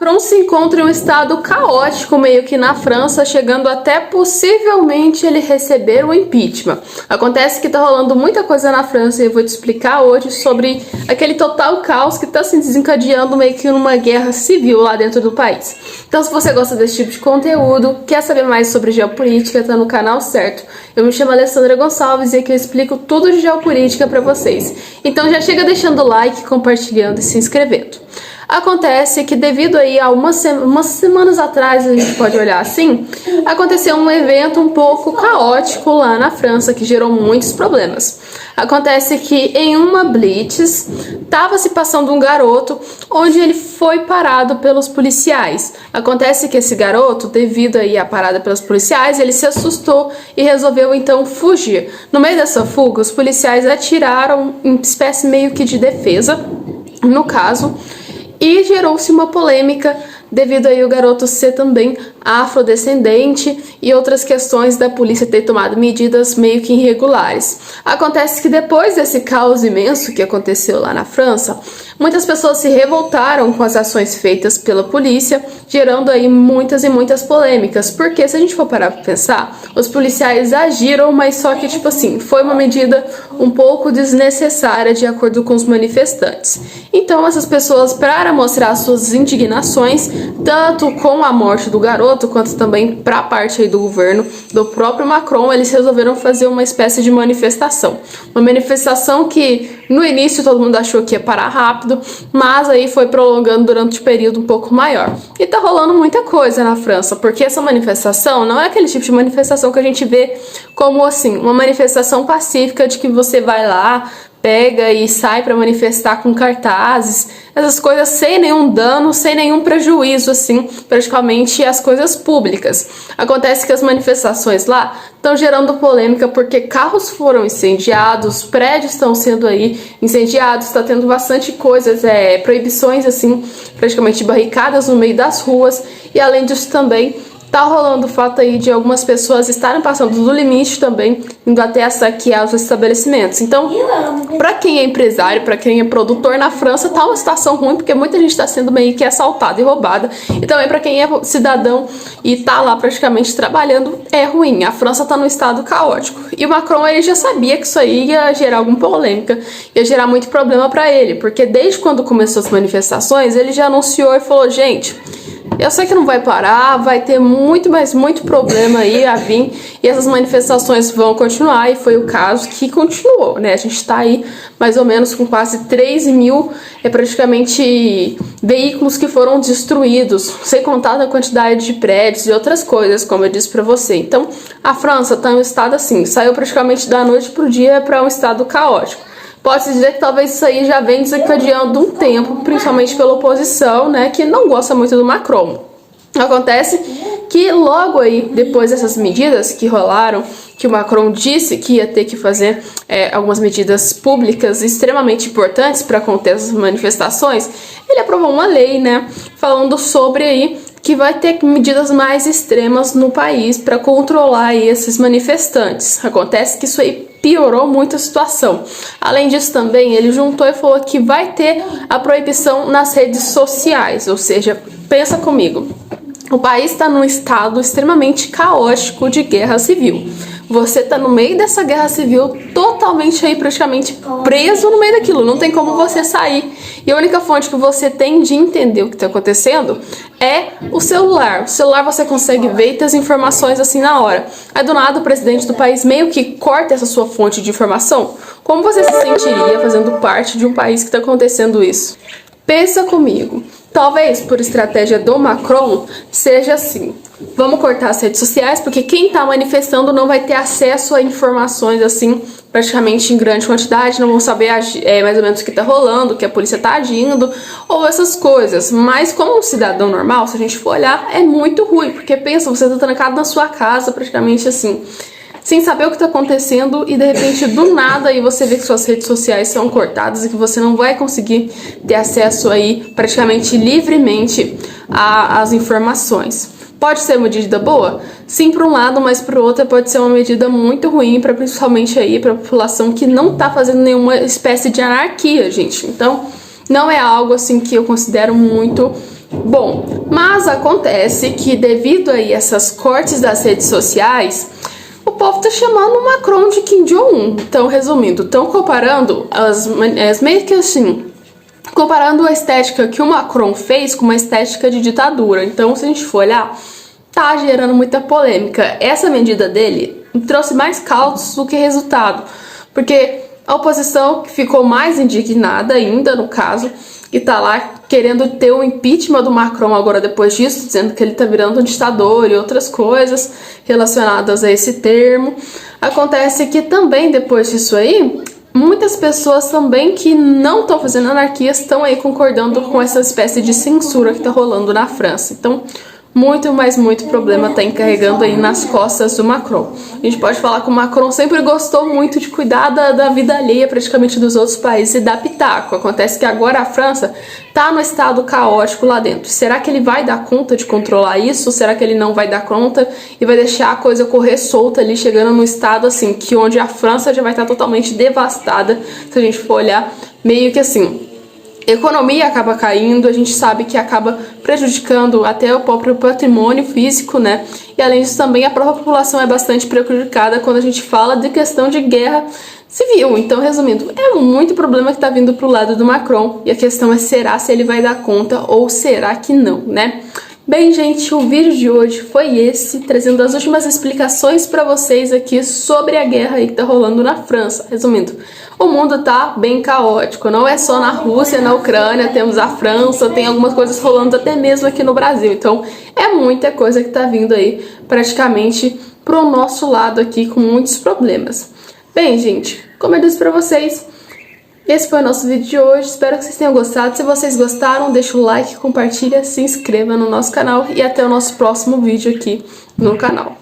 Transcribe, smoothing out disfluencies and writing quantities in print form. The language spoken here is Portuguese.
Macron se encontra em um estado caótico meio que na França, chegando até possivelmente ele receber o impeachment. Acontece que tá rolando muita coisa na França e eu vou te explicar hoje sobre aquele total caos que tá se desencadeando meio que numa guerra civil lá dentro do país. Então se você gosta desse tipo de conteúdo, quer saber mais sobre geopolítica, tá no canal certo. Eu me chamo Alessandra Gonçalves e aqui eu explico tudo de geopolítica pra vocês. Então já chega deixando o like, compartilhando e se inscrevendo. Acontece que devido aí a umas semanas atrás, a gente pode olhar assim, aconteceu um evento um pouco caótico lá na França que gerou muitos problemas. Acontece que em uma blitz estava se passando um garoto onde ele foi parado pelos policiais. Acontece que esse garoto, devido aí à parada pelos policiais, ele se assustou e resolveu então fugir. No meio dessa fuga, os policiais atiraram em espécie meio que de defesa, no caso, e gerou-se uma polêmica devido aí o garoto ser também afrodescendente e outras questões da polícia ter tomado medidas meio que irregulares. Acontece que depois desse caos imenso que aconteceu lá na França, muitas pessoas se revoltaram com as ações feitas pela polícia, gerando aí muitas e muitas polêmicas, porque se a gente for parar pra pensar, os policiais agiram, mas só que tipo assim, foi uma medida um pouco desnecessária de acordo com os manifestantes. Então essas pessoas, para mostrar suas indignações, tanto com a morte do garoto, quanto também para a parte aí do governo do próprio Macron, eles resolveram fazer uma espécie de manifestação. Uma manifestação que no início todo mundo achou que ia parar rápido, mas aí foi prolongando durante um período um pouco maior. E tá rolando muita coisa na França, porque essa manifestação não é aquele tipo de manifestação que a gente vê como assim, uma manifestação pacífica de que você vai lá, pega e sai para manifestar com cartazes, essas coisas sem nenhum dano, sem nenhum prejuízo, assim, praticamente as coisas públicas. Acontece que as manifestações lá estão gerando polêmica porque carros foram incendiados, prédios estão sendo aí incendiados, está tendo bastante coisas, proibições, assim, praticamente barricadas no meio das ruas, e além disso também tá rolando o fato aí de algumas pessoas estarem passando do limite também, indo até a saquear os estabelecimentos. Então, para quem é empresário, para quem é produtor na França, tá uma situação ruim, porque muita gente está sendo meio que assaltada e roubada. E também para quem é cidadão e tá lá praticamente trabalhando, é ruim. A França tá num estado caótico. E o Macron, ele já sabia que isso aí ia gerar alguma polêmica, ia gerar muito problema para ele, porque desde quando começou as manifestações, ele já anunciou e falou, gente, eu sei que não vai parar, vai ter muito, mas muito problema aí a vir, e essas manifestações vão continuar, e foi o caso que continuou, né? A gente tá aí mais ou menos com quase 3 mil, praticamente, veículos que foram destruídos, sem contar a quantidade de prédios e outras coisas, como eu disse pra você. Então, a França tá em um estado assim, saiu praticamente da noite pro dia para um estado caótico. Pode-se dizer que talvez isso aí já vem desencadeando um tempo, principalmente pela oposição, né, que não gosta muito do Macron. Acontece que logo aí, depois dessas medidas que rolaram, que o Macron disse que ia ter que fazer algumas medidas públicas extremamente importantes para conter essas manifestações, ele aprovou uma lei, né, falando sobre aí que vai ter medidas mais extremas no país para controlar aí esses manifestantes. Acontece que isso aí piorou muito a situação. Além disso também, ele juntou e falou que vai ter a proibição nas redes sociais, ou seja, pensa comigo, o país está num estado extremamente caótico de guerra civil. Você tá no meio dessa guerra civil totalmente aí praticamente preso no meio daquilo, não tem como você sair. E a única fonte que você tem de entender o que tá acontecendo é o celular. O celular você consegue ver e ter as informações assim na hora. Aí do nada o presidente do país meio que corta essa sua fonte de informação. Como você se sentiria fazendo parte de um país que tá acontecendo isso? Pensa comigo. Talvez por estratégia do Macron seja assim, vamos cortar as redes sociais porque quem tá manifestando não vai ter acesso a informações assim praticamente em grande quantidade, não vão saber mais ou menos o que tá rolando, o que a polícia tá agindo ou essas coisas. Mas como um cidadão normal, se a gente for olhar, é muito ruim, porque pensa, você tá trancado na sua casa praticamente assim, sem saber o que está acontecendo e de repente do nada aí você vê que suas redes sociais são cortadas e que você não vai conseguir ter acesso aí praticamente livremente às informações. Pode ser uma medida boa? Sim, por um lado, mas por outro pode ser uma medida muito ruim para principalmente aí para a população que não está fazendo nenhuma espécie de anarquia, gente. Então, não é algo assim que eu considero muito Bom, mas acontece que devido aí a essas cortes das redes sociais, o povo tá chamando o Macron de Kim Jong-un. Então, resumindo, estão comparando meio que assim, comparando a estética que o Macron fez com uma estética de ditadura. Então, se a gente for olhar, tá gerando muita polêmica. Essa medida dele trouxe mais causos do que resultado, porque a oposição ficou mais indignada ainda, no caso, e tá lá querendo ter o impeachment do Macron agora depois disso, dizendo que ele tá virando um ditador e outras coisas relacionadas a esse termo. Acontece que também depois disso aí, muitas pessoas também que não estão fazendo anarquia estão aí concordando com essa espécie de censura que tá rolando na França. Então, muito problema tá encarregando aí nas costas do Macron. A gente pode falar que o Macron sempre gostou muito de cuidar da vida alheia praticamente dos outros países e dar pitaco. Acontece que agora a França tá no estado caótico lá dentro. Será que ele vai dar conta de controlar isso? Será que ele não vai dar conta e vai deixar a coisa correr solta ali, chegando num estado assim, que onde a França já vai estar totalmente devastada, se a gente for olhar, meio que assim, a economia acaba caindo, a gente sabe que acaba prejudicando até o próprio patrimônio físico, né? E além disso também a própria população é bastante prejudicada quando a gente fala de questão de guerra civil. Então, resumindo, é muito problema que tá vindo pro lado do Macron e a questão é será se ele vai dar conta ou será que não, né? Bem, gente, o vídeo de hoje foi esse, trazendo as últimas explicações para vocês aqui sobre a guerra aí que tá rolando na França. Resumindo, o mundo tá bem caótico, não é só na Rússia, na Ucrânia, temos a França, tem algumas coisas rolando até mesmo aqui no Brasil. Então, é muita coisa que tá vindo aí praticamente pro nosso lado aqui com muitos problemas. Bem, gente, como eu disse pra vocês, esse foi o nosso vídeo de hoje, espero que vocês tenham gostado. Se vocês gostaram, deixa o like, compartilha, se inscreva no nosso canal e até o nosso próximo vídeo aqui no canal.